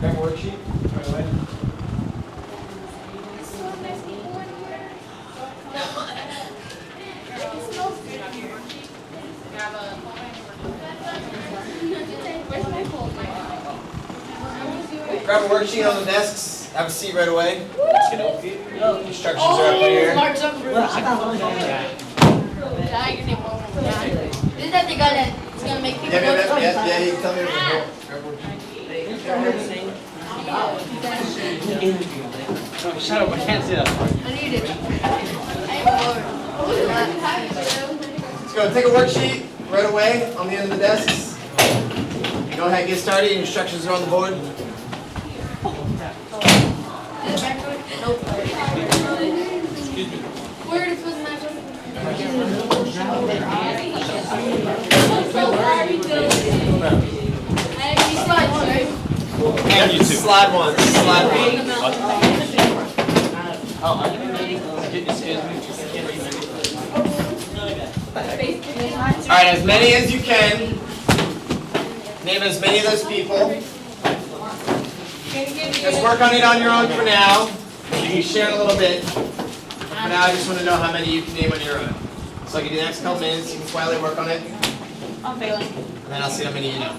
Grab a worksheet right away. Grab a worksheet on the desks. Have a seat right away. Instructions are up here. Is that the guy that's gonna make people Yeah, you can tell me everything. Shut up, I can't see that part. I need it. Let's go. Take a worksheet right away on the end of the desks. Go ahead and get started. Instructions are on the board. Where to put my And you too. Slide one. Slide one. Alright, as many as you can. Name as many of those people. Just work on it on your own for now. You can share a little bit. For now, I just want to know how many you can name on your own. So I'll give you the next couple minutes. You can quietly work on it. I'm failing. And then I'll see how many you know.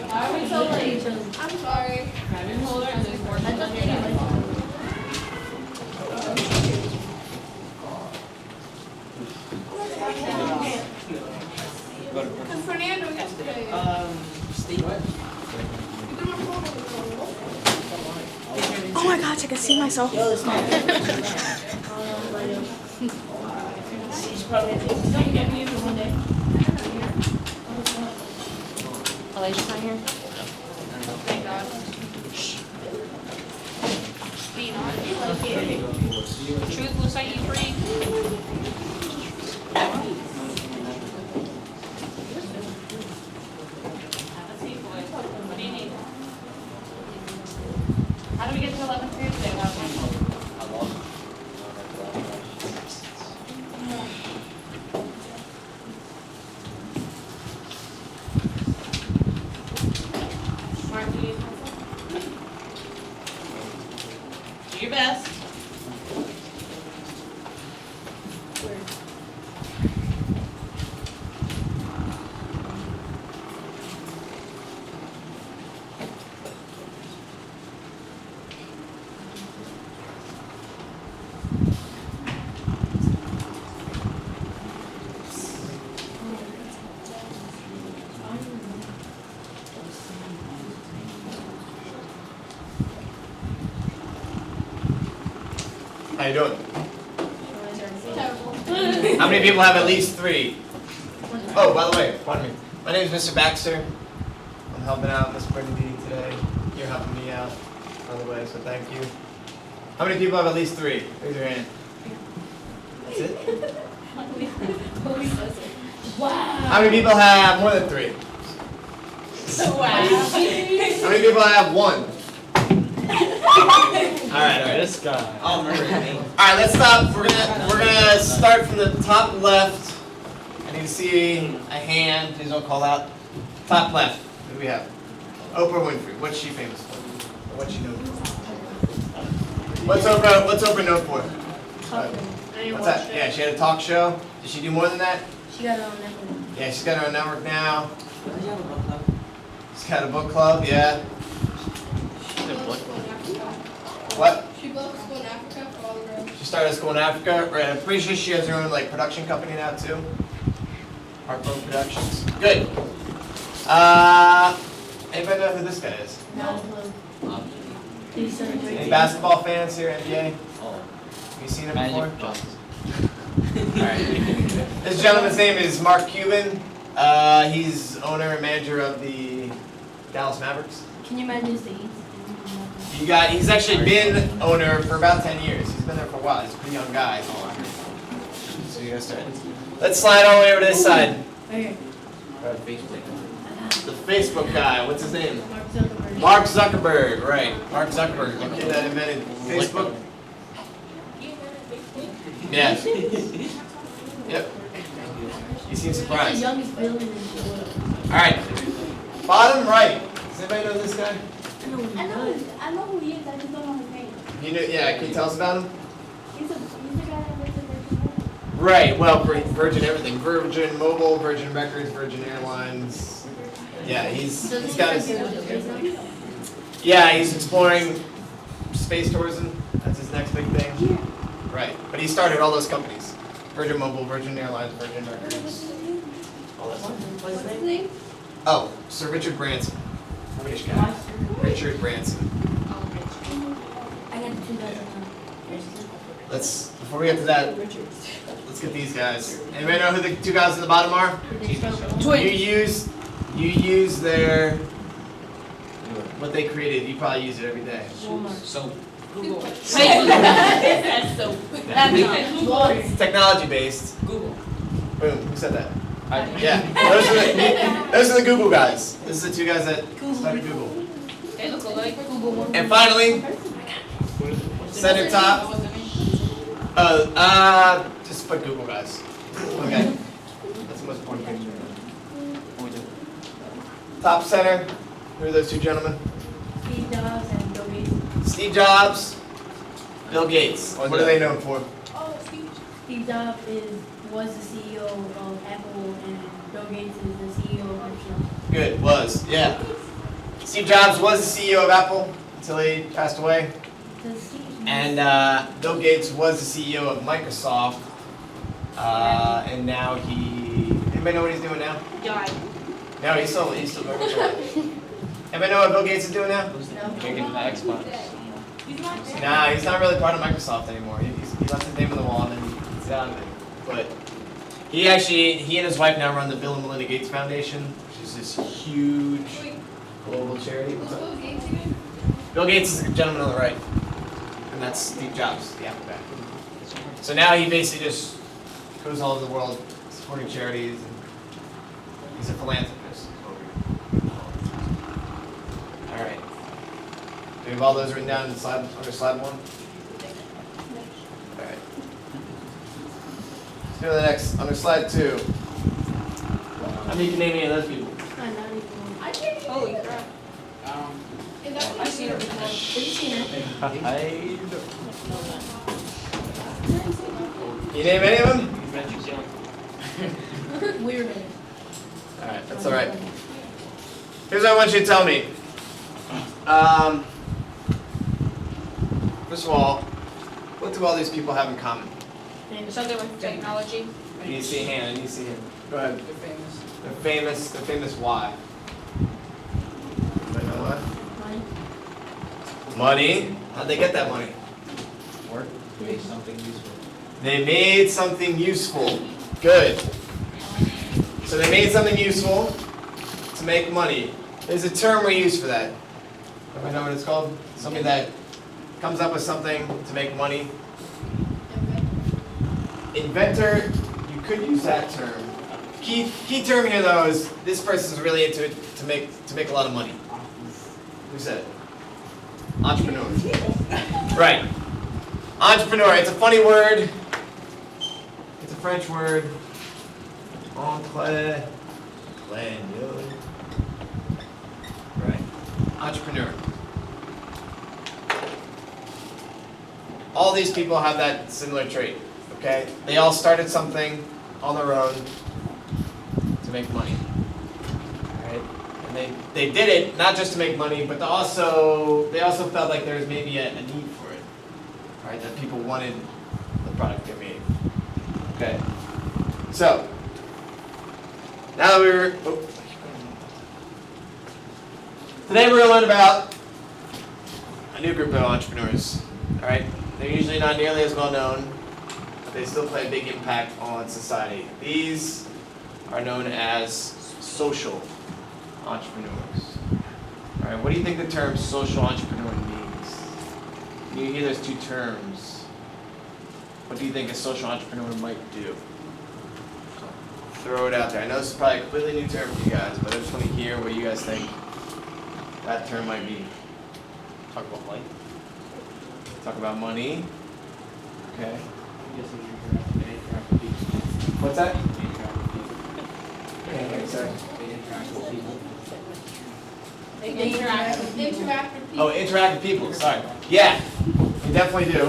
Why are we so late? I'm sorry. Fernando yesterday. Oh my gosh, I can see myself. Alicia's not here. Thank God. Truth will set you free. What do you need? How do we get to 11th period today? Mark, do you need pencil? Do your best. How you doing? How many people have at least 3? Oh, by the way, pardon me. My name is Mr. Baxter. I'm helping out Miss Brittany today. You're helping me out, by the way, so thank you. How many people have at least 3? Raise your hand. That's it? Wow. How many people have more than 3? Wow. How many people have 1? Alright. This guy. Alright, let's stop. We're gonna start from the top left. I need to see a hand. Please don't call out. Top left. Who do we have? Oprah Winfrey. What's she famous for? Or what's she known for? What's Oprah known for? What's that? Yeah, she had a talk show. Did she do more than that? She got her own network. Yeah, she's got her own network now. She's got a book club, yeah. What? She goes to school in Africa for all the girls. She started a school in Africa. Right, I'm pretty sure she has her own like production company now too. Heartbone Productions. Good. Anybody know who this guy is? No. Any basketball fans here, NBA? Have you seen him before? Alright. This gentleman's name is Mark Cuban. He's owner and manager of the Dallas Mavericks. Can you imagine his age? He's actually been owner for about 10 years. He's been there for a while. He's a pretty young guy. So you gotta start. Let's slide all the way over to this side. Okay. The Facebook guy, what's his name? Mark Zuckerberg. Mark Zuckerberg, right. Mark Zuckerberg, the kid that invented Facebook. Yeah. Yep. You seem He's the surprised. youngest billionaire in the world. Alright. Bottom right. Does anybody know this guy? I know who he is, I just don't know his name. You know, yeah, can you tell us about him? He's the guy that works at Virgin Mobile. Right, well, Virgin everything. Virgin Mobile, Virgin Records, Virgin Airlines. Yeah, he's got his... Yeah, he's exploring space tourism. That's his next big thing. Right, but he started all those companies. Virgin Mobile, Virgin Airlines, Virgin Records. All that stuff. What's his name? Oh, Sir Richard Branson. British guy. Richard Branson. I got the 2000. Before we get to that, let's get these guys. Anybody know who the two guys at the bottom are? You use their, what they created, you probably use it every day. So, Google. It's technology based. Google. Boom, who said that? Yeah, those are the Google guys. This is the two guys that started Google. They look alike. Google. And finally, center top. Just put Google guys. Okay. That's the most important picture. Top center. Who are those two gentlemen? Steve Jobs and Bill Gates. Steve Jobs, Bill Gates. What are they known for? Oh, Steve Jobs was the CEO of Apple, and Bill Gates is the CEO of Microsoft. Good, was, yeah. Steve Jobs was the CEO of Apple until he passed away. And Bill Gates was the CEO of Microsoft. And now anybody know what he's doing now? Died. No, he's still very much alive. Anybody know what Bill Gates is doing now? Can't get to the Xbox. Nah, he's not really part of Microsoft anymore. He left his name on the wall and then he's out of it. But he and his wife now run the Bill and Melinda Gates Foundation, which is this huge global charity. What's up? Bill Gates is the gentleman on the right. And that's Steve Jobs, the Apple guy. So now he basically just goes all over the world supporting charities, and he's a philanthropist. All right. Do we have all those written down in under slide one? All right. Let's go to the next, under slide two. How many can name any of those people? I can't. Holy crap. I've seen it before. Have you seen it? Can you name any of them? Weird. Alright, that's alright. Here's what I want you to tell me. First of all, what do all these people have in common? Something with technology. I need to see a hand, I need to see a hand. Go ahead. They're famous. They're famous why? Anybody know why? Money. How'd they get that money? Work. Made something useful. They made something useful. Good. So they made something useful to make money. There's a term we use for that. Everybody know what it's called? Somebody that comes up with something to make money. Inventor, you could use that term. Key term here though is this person's really into it to make a lot of money. Who said it? Entrepreneur. Right. Entrepreneur. It's a funny word. It's a French word. Right. Entrepreneur. All these people have that similar trait. Okay? They all started something on their own to make money. Right? And they did it not just to make money, but they also felt like there was maybe a need for it. Right? That people wanted the product they made. Okay. So now that today we're going to learn about a new group of entrepreneurs. All right? They're usually not nearly as well known, but they still play a big impact on society. These are known as social entrepreneurs. All right, what do you think the term social entrepreneur means? When you hear those two terms, what do you think a social entrepreneur might do? throw it out there. I know this is probably a completely new term for you guys, but I just want to hear what you guys think that term might be. Talk about money. Talk about money. Okay. Interact with people. What's that? Interact with people. Okay, sorry. They interact with people. They interact with people. Oh, interact with people. Sorry. Yeah, you definitely do.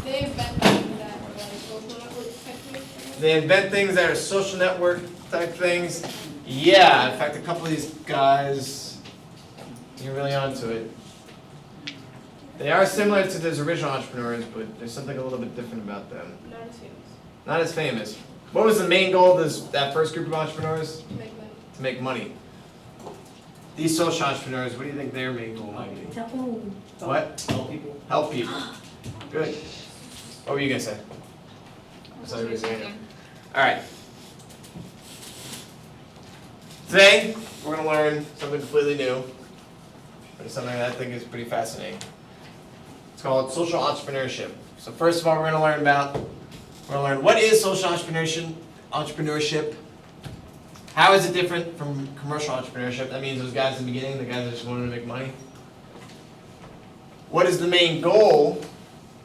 They invent things that are like social network techniques. They invent things that are social network type things. Yeah, in fact, a couple of these guys, you're really onto it. They are similar to those original entrepreneurs, but there's something a little bit different about them. Not as famous. Not as famous. What was the main goal of that first group of entrepreneurs? To make money. To make money. These social entrepreneurs, what do you think their main goal might be? What? Help people. Help people. Good. What were you gonna say? I saw you raise your hand. All right. Today, we're gonna learn something completely new, but it's something that I think is pretty fascinating. It's called social entrepreneurship. So first of all, we're gonna learn what is social entrepreneurship. How is it different from commercial entrepreneurship? That means those guys in the beginning, the guys that just wanted to make money. What is the main goal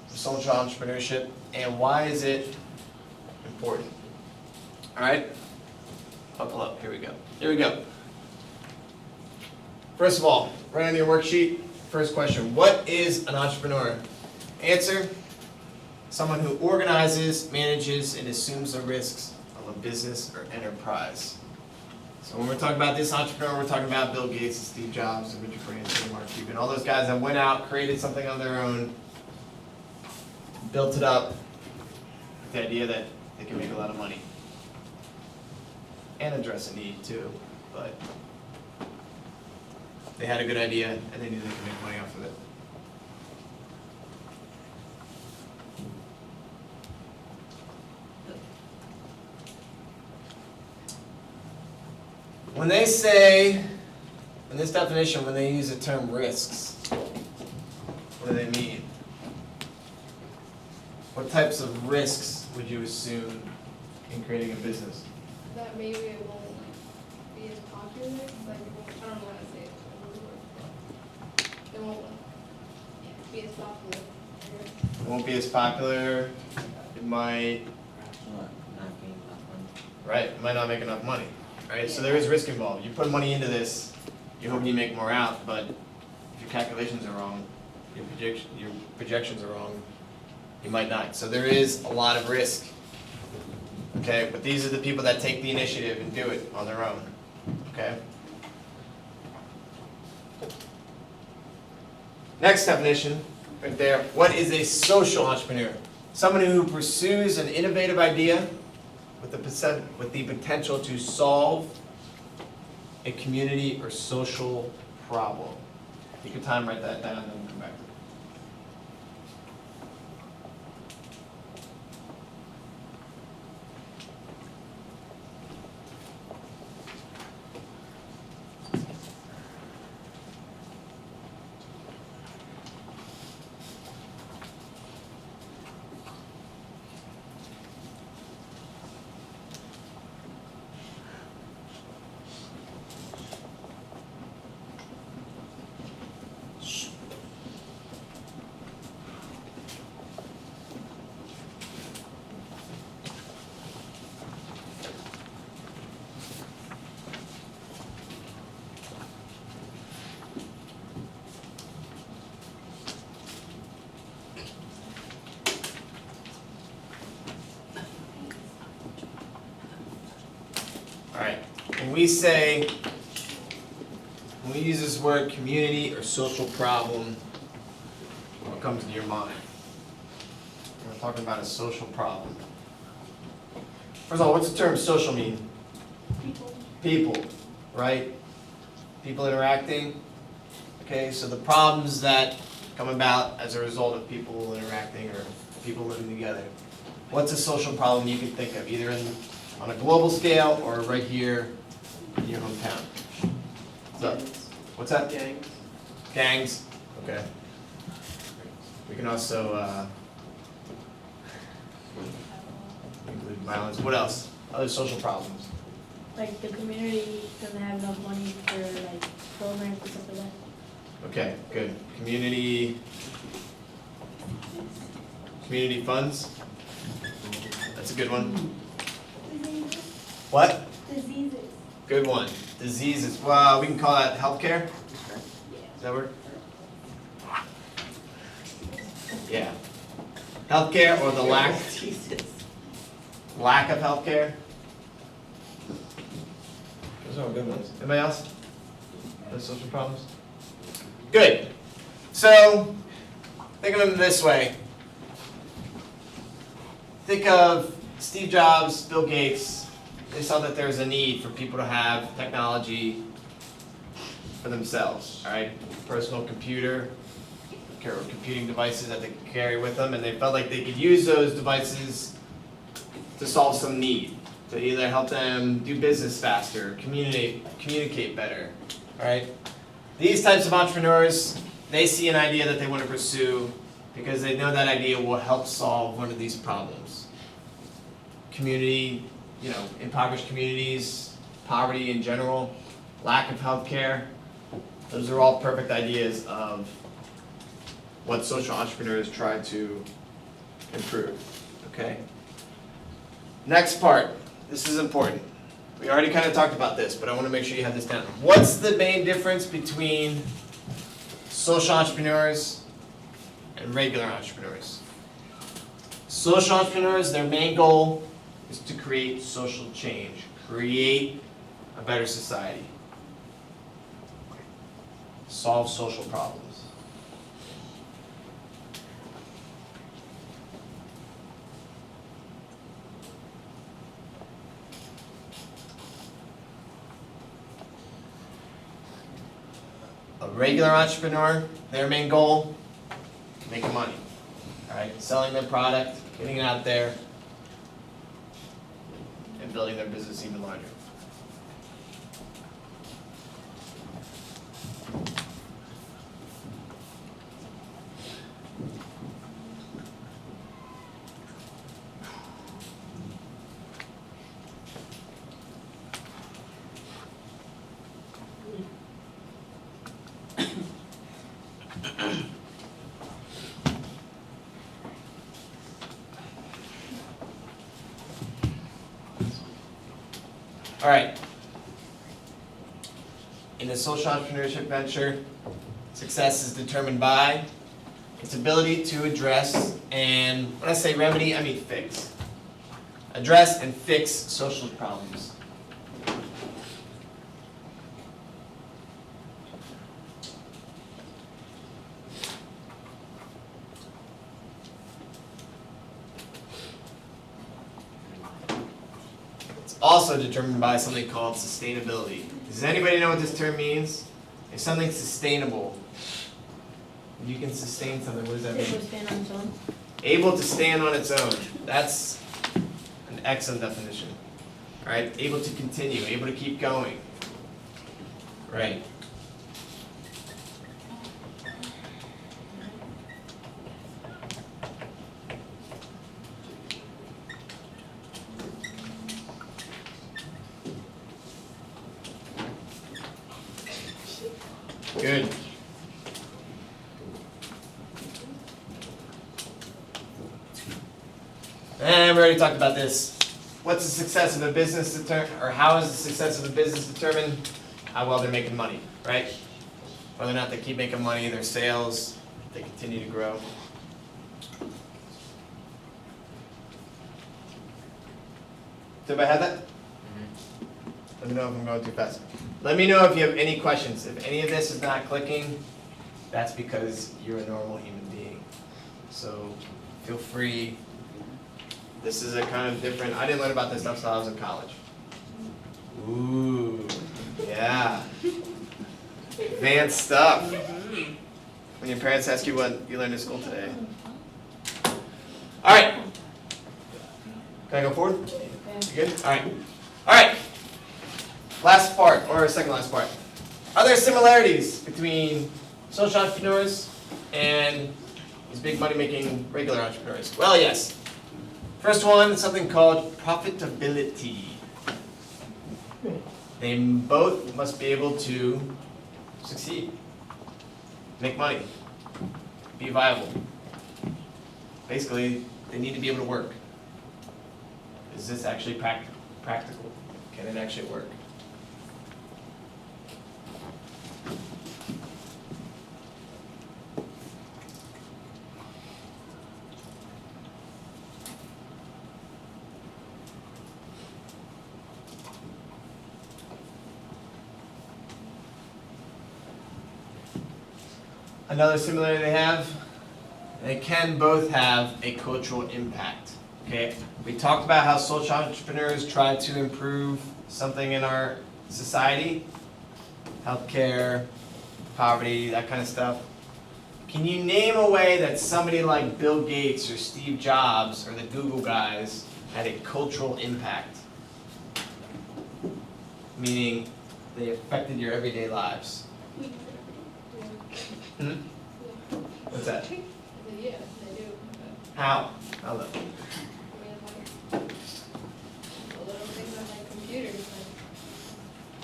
of social entrepreneurship, and why is it important? All right, buckle up. Here we go. Here we go. First of all, right on your worksheet, first question: what is an entrepreneur? Answer: someone who organizes, manages, and assumes the risks of a business or enterprise. So when we're talking about this entrepreneur, we're talking about Bill Gates and Steve Jobs and Richard Branson and Mark Cuban, all those guys that went out, created something on their own, built it up with the idea that they can make a lot of money. And address a need too, but they had a good idea and they knew they could make money off of it. When they say, in this definition, when they use the term risks, what do they mean? What types of risks would you assume in creating a business? That maybe it won't be as popular. Like it won't, I don't know how to say it. It won't be as popular. I guess. It won't be as popular, it might, Not getting enough money. right, it might not make enough money, right? So there is risk involved. You put money into this, you hope you make more out, but if your calculations are wrong, your projections are wrong, you might not. So there is a lot of risk. Okay, but these are the people that take the initiative and do it on their own. Okay? Next definition, right there. What is a social entrepreneur? Someone who pursues an innovative idea with the potential to solve a community or social problem. Take your time, write that down, and then come back to it. Alright, when we use this word community or social problem, what comes to your mind? We're talking about a social problem. First of all, what's the term social mean? People, right? People interacting. Okay, so the problems that come about as a result of people interacting or people living together. What's a social problem you can think of, either on a global scale or right here in your hometown? So, what's that? Gangs. Gangs. Okay. We can also include violence. What else? other social problems. Like the community doesn't have enough money for like programs and stuff like that. Okay, good. Community funds. That's a good one. What? Diseases. Good one. Diseases. Well, we can call that healthcare. Does that work? Yeah. Healthcare or the lack of healthcare. Those are all good ones. Anybody else? Other social problems? Good. So, think of them this way. Think of Steve Jobs, Bill Gates. They saw that there's a need for people to have technology for themselves, all right? Personal computer, or computing devices that they could carry with them, and they felt like they could use those devices to solve some need, to either help them do business faster, communicate better, all right? These types of entrepreneurs, they see an idea that they want to pursue because they know that idea will help solve one of these problems. Community, impoverished communities, poverty in general, lack of health care, those are all perfect ideas of what social entrepreneurs try to improve, okay? Next part, this is important. We already kind of talked about this, but I want to make sure you have this down. What's the main difference between social entrepreneurs and regular entrepreneurs? Social entrepreneurs, their main goal is to create social change, create a better society, solve social problems. A regular entrepreneur, their main goal, making money, all right? Selling their product, getting it out there, and building their business even larger. All right. In a social entrepreneurship venture, success is determined by its ability to address, and when I say remedy, I mean fix. Address and fix social problems. Also determined by something called sustainability. Does anybody know what this term means? If something's sustainable, you can sustain something, what does that Able mean? to stand on its own. Able to stand on its own. That's an excellent definition. Right? Able to continue, able to keep going. Right. Good. And we already talked about this. What's the success of a business or how is the success of a business determined? How well they're making money, right? Whether or not they keep making money, their sales, they continue to grow. Does everybody have that? Let me know if I'm going too fast. Let me know if you have any questions. If any of this is not clicking, that's because you're a normal human being. So feel free. This is a kind of different, I didn't learn about this stuff until I was in college. Ooh, yeah. Advanced stuff. When your parents ask you what you learned in school today. All right. Can I go forward? You good? All right. All right. Last part, or second last part. Are there similarities between social entrepreneurs and these big money-making regular entrepreneurs? Well, yes. First one is something called profitability. They both must be able to succeed, make money, be viable. Basically, they need to be able to work. Is this actually practical? Can it actually work? Another similarity they can both have a cultural impact. Okay, we talked about how social entrepreneurs try to improve something in our society, healthcare, poverty, that kind of stuff. Can you name a way that somebody like Bill Gates or Steve Jobs or the Google guys had a cultural impact? Meaning they affected your everyday lives. Hmm? What's that? Yeah, they do. How? How though? I mean, like, the little things on like computers,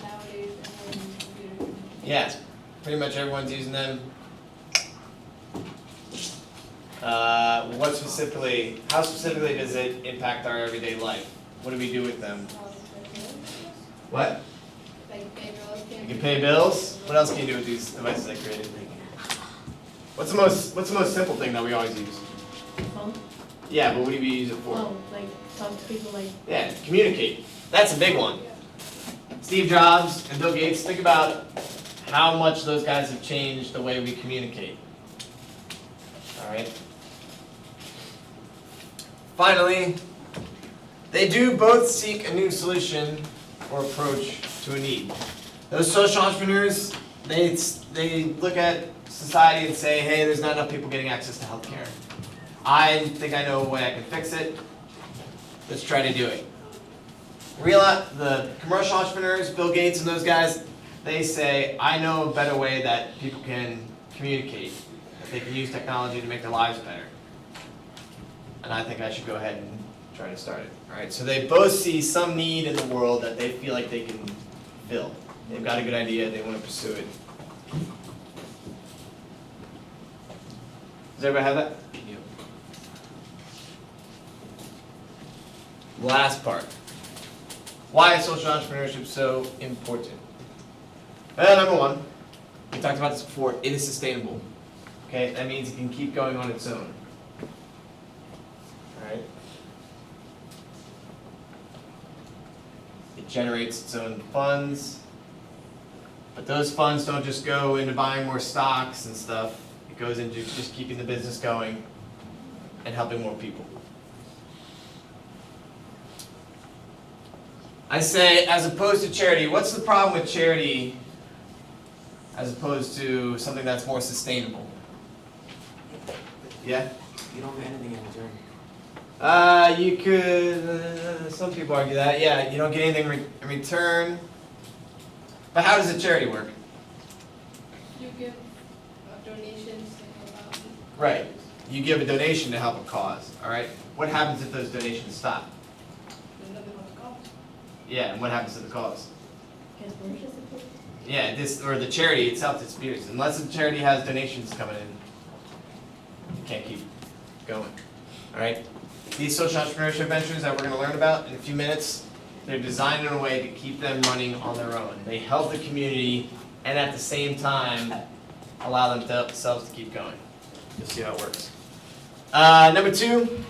like nowadays, everyone's computers. Yeah, pretty much everyone's using them. What specifically, how specifically does it impact our everyday life? What do we do with them? What? Like pay bills, You can pay bills? What else can you do with these devices I created? What's the most simple thing that we always use? Phone. Yeah, but what do we use it for? Oh, like talk to people like. Yeah, communicate. That's a big one. Steve Jobs and Bill Gates, think about how much those guys have changed the way we communicate. Alright? Finally, they do both seek a new solution or approach to a need. Those social entrepreneurs, they look at society and say, hey, there's not enough people getting access to healthcare. I think I know a way I can fix it. Let's try to do it. The commercial entrepreneurs, Bill Gates and those guys, they say, I know a better way that people can communicate, that they can use technology to make their lives better. And I think I should go ahead and try to start it. All right, so they both see some need in the world that they feel like they can fill. They've got a good idea, they want to pursue it. Does everybody have that? Yep. Last part. Why is social entrepreneurship so important? Well, number one, we talked about this before, it is sustainable. Okay, that means it can keep going on its own. Alright? It generates its own funds. But those funds don't just go into buying more stocks and stuff. It goes into just keeping the business going and helping more people. I say, as opposed to charity, what's the problem with charity as opposed to something that's more sustainable? Yeah? You don't get anything in return. You could, some people argue that, yeah, you don't get anything in return. But how does a charity work? You give donations to help out. Right. You give a donation to help a cause, all right? What happens if those donations stop? There's nothing left to cost. Yeah, and what happens to the cause? Guess we're just supposed to- Yeah, or the charity itself disputes. Unless the charity has donations coming in, you can't keep going, all right? These social entrepreneurship ventures that we're going to learn about in a few minutes, they're designed in a way to keep them running on their own. They help the community and at the same time allow themselves to keep going. You'll see how it works. Number two,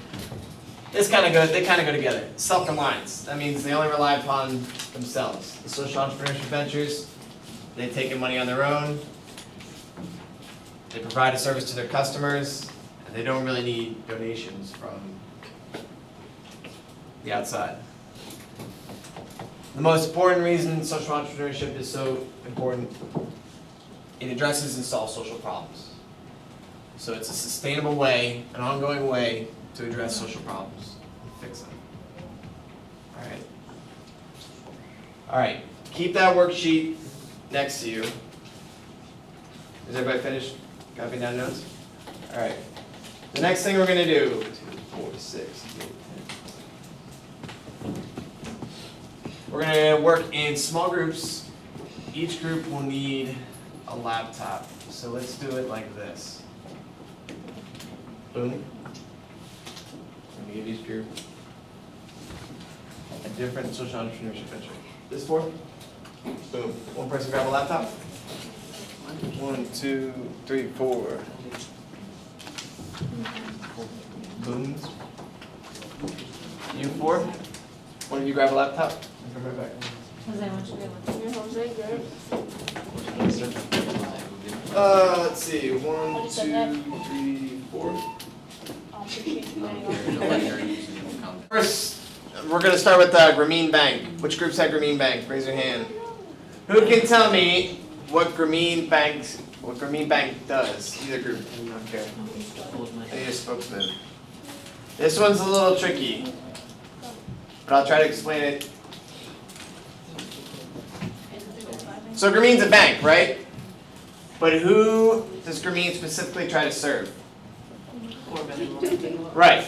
they kind of go together. Self-reliance. That means they only rely upon themselves. The social entrepreneurship ventures, they take in money on their own. They provide a service to their customers, and they don't really need donations from the outside. The most important reason social entrepreneurship is so important, it addresses and solves social problems. So it's a sustainable way, an ongoing way to address social problems and fix them. All right, keep that worksheet next to you. Is everybody finished copying down notes? All right, the next thing we're gonna do 4, 6, 8, 10. We're going to work in small groups. Each group will need a laptop. So let's do it like this. Boom. I'm going to give each group a different social entrepreneurship venture. This 4? Boom. One person grab a laptop. 1, 2, 3, 4. Boom. You 4. One of you grab a laptop. And come right back. Let's see. 1, 2, 3, 4. First, we're going to start with Grameen Bank. Which groups have Grameen Bank? Raise your hand. Who can tell me what Grameen Bank does? Either group. I don't care. I need a spokesman. This one's a little tricky, but I'll try to explain it. So Grameen's a bank, right? But who does Grameen specifically try to serve? Right.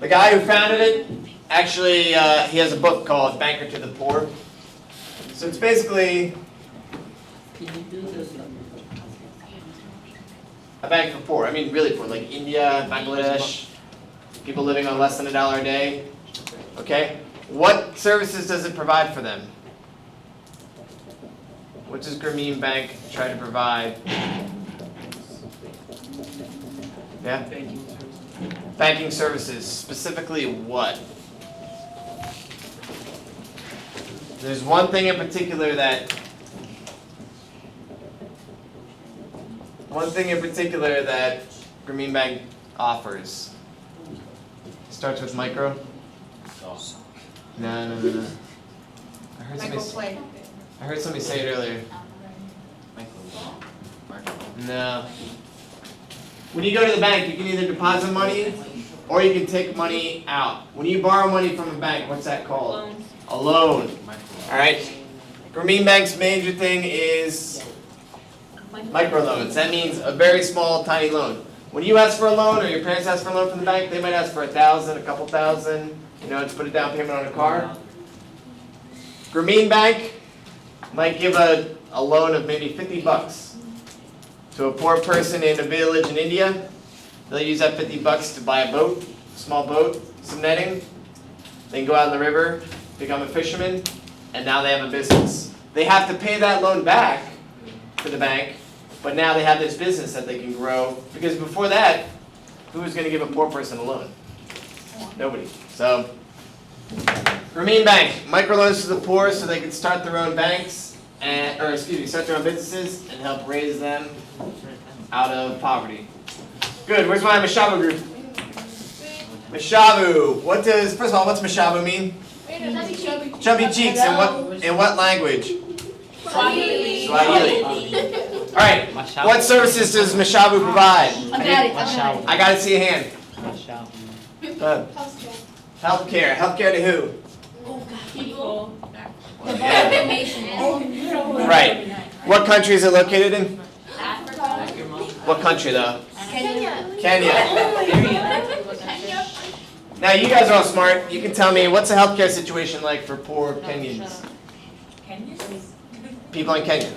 The guy who founded it, actually, he has a book called Banker to the Poor. So it's basically a bank for poor. I mean, really poor, like India, Bangladesh, people living on less than $1 a day. Okay? What services does it provide for them? What does Grameen Bank try to provide? Yeah? Banking services. Specifically what? There's one thing in particular that Grameen Bank offers. Starts with micro. No. I heard somebody say it earlier. No. When you go to the bank, you can either deposit money or you can take money out. When you borrow money from a bank, what's that called? A loan. Alright? Grameen Bank's major thing is microloans. That means a very small, tiny loan. When you ask for a loan or your parents ask for a loan from the bank, they might ask for $1,000, a couple thousand, to put a down payment on a car. Grameen Bank might give a loan of maybe $50 to a poor person in a village in India. They'll use that $50 to buy a boat, a small boat, some netting. They can go out in the river, become a fisherman, and now they have a business. They have to pay that loan back to the bank, but now they have this business that they can grow. Because before that, who was going to give a poor person a loan? Nobody. So, Grameen Bank, microloans to the poor so they can start their own banks, start their own businesses and help raise them out of poverty. Good. Where's my Mashabu group? Mashabu. First of all, what's Mashabu mean? Chubby cheeks. In what language? Swahili. All right. What services does Mashabu provide? I got to see a hand. Healthcare. Healthcare to who? People. Right. What country is it located in? Africa. What country though? Kenya. Now you guys are all smart. You can tell me what's the healthcare situation like for poor Kenyans? People in Kenya.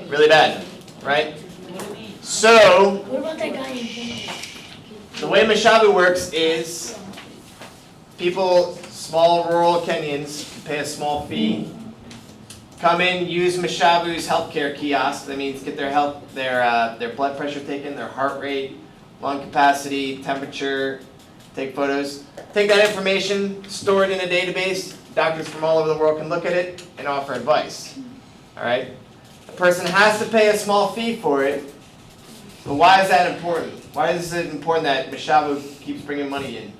Really bad, right? So What about that guy in Kenya? the way Mashabu works is people, small rural Kenyans, pay a small fee, come in, use Mashabu's healthcare kiosk. That means get their blood pressure taken, their heart rate, lung capacity, temperature, take photos. Take that information, store it in a database. Doctors from all over the world can look at it and offer advice. All right? A person has to pay a small fee for it, but why is that important? Why is it important that Mashabu keeps bringing money in?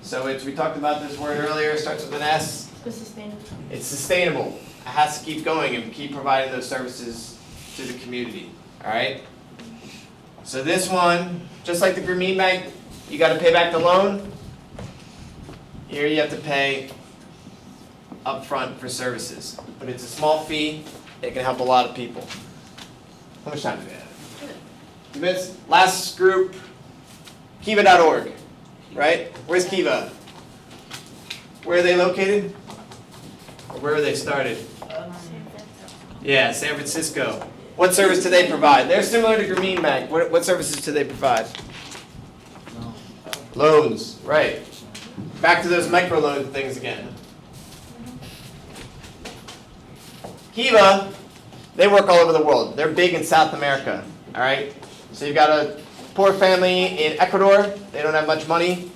So we talked about this word earlier, it starts with an S. It's sustainable. It's sustainable. It has to keep going and keep providing those services to the community. All right? So this one, just like the Grameen Bank, you got to pay back the loan. Here you have to pay upfront for services. But it's a small fee. It can help a lot of people. How much time do we have? 2 minutes. Last group, Kiva.org, right? Where's Kiva? Where are they located? Or where were they started? Yeah, San Francisco. What service do they provide? They're similar to Grameen Bank. What services do they provide? Loans, right. Back to those microloan things again. Kiva, they work all over the world. They're big in South America, all right? So you've got a poor family in Ecuador. They don't have much money.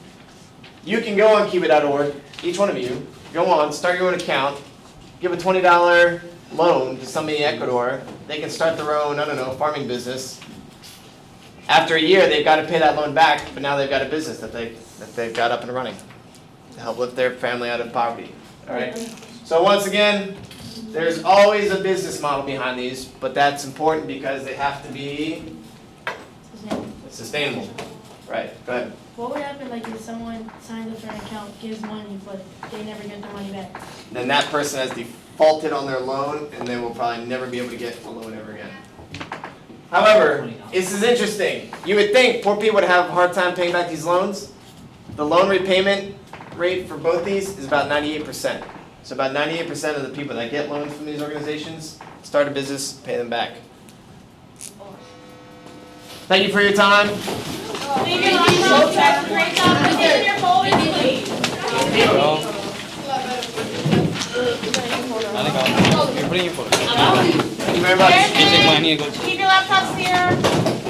You can go on Kiva.org, each one of you, go on, start your own account, give a $20 loan to somebody in Ecuador. They can start their own, I don't know, farming business. After a year, they've got to pay that loan back, but now they've got a business that they've got up and running to help lift their family out of poverty. All right. So once again, there's always a business model behind these, but that's important because they have to be sustainable. Right. Go ahead. What would happen like if someone signs up for an account, gives money, but they never get their money back? Then that person has defaulted on their loan, and they will probably never be able to get a loan ever again. However, this is interesting. You would think poor people would have a hard time paying back these loans. The loan repayment rate for both these is about 98%. So about 98% of the people that get loans from these organizations start a business, pay them back. Thank you for your time. Leave your laptop. Great job. Put it in your folder, please. Thank you very much. Keep your laptops here.